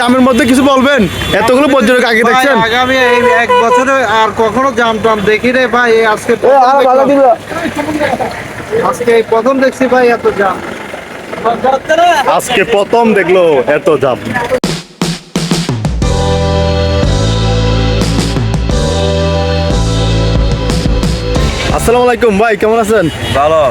জামের মধ্যে কিছু বলবেন? এতগুলো পর্যটক আগে দেখছেন? আগামী এই এক বছরে আর কখনো জাম টাম দেখি রে ভাই, আজকে এই প্রথম দেখছি ভাই এত জাম। আজকে প্রথম দেখলো এত জাম। আসসালামু আলাইকুম ভাই, কেমন আছেন? ভালো।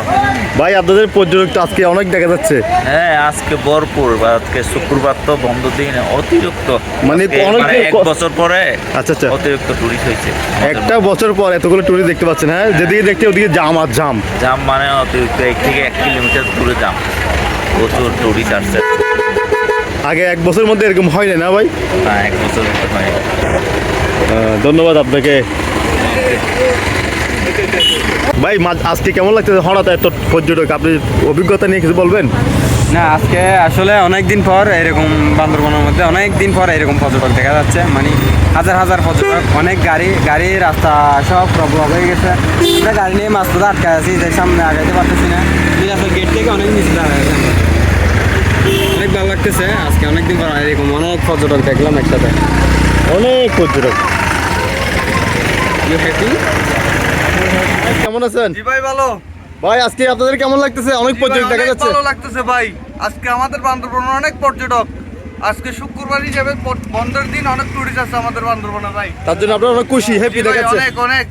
ভাই আপনাদের পর্যটক আজকে অনেক দেখা যাচ্ছে। হ্যাঁ, আজকে ভরপুর। আজকে শুক্রবার তো বন্ধ দিন, অতিরিক্ত মানে আজকে অনেক এক বছর পরে আচ্ছা আচ্ছা, অতিরিক্ত টুরিস্ট হয়েছে। একটা বছর পর এতগুলো টুরিস্ট দেখতে পাচ্ছেন। হ্যাঁ, যেদিকে দেখতে ওদিকে জাম আর জাম। জাম মানে অতিরিক্ত 1 থেকে 1 কিলোমিটার দূরে জাম, প্রচুর টুরিস্ট আসছে। আগে এক বছরের মধ্যে এরকম হয় না ভাই? না, 1 বছর মতো হয়। ধন্যবাদ আপনাকে ভাই। আজকে কেমন লাগতেছে হঠাৎ এত পর্যটক? আপনি অভিজ্ঞতা নিয়ে কিছু বলবেন? না, আজকে আসলে অনেক দিন পর এরকম বান্দরবনের মধ্যে অনেক দিন পর এরকম পর্যটক দেখা যাচ্ছে। মানে হাজার হাজার পর্যটক, অনেক গাড়ি রাস্তা সব প্রবলেম হয়ে গেছে। আমরা গাড়ি নিয়ে মাছ পথে আটকে আছি, যে সামনে আগাইতে পারতেছি না। গেট থেকে অনেক নিচে দাঁড়ায় আছে আমরা। অনেক ভালো লাগতেছে আজকে, অনেকদিন পর এরকম অনেক পর্যটক দেখলাম একসাথে। অনেক পর্যটক। You happy? কেমন আছেন জি ভাই ভালো। ভাই? আজকে আপনাদের কেমন লাগতেছে? অনেক পর্যটক দেখা যাচ্ছে। ভালো লাগতেছে ভাই। আজকে আমাদের বান্দরবনে অনেক পর্যটক। আজকে শুক্রবার হিসেবে বন্ধের দিন, অনেক টুরিস্ট আছে আমাদের বান্দরবনে ভাই। তার জন্য আপনারা অনেক খুশি, হ্যাপি জি ভাই, দেখাচ্ছে। অনেক অনেক।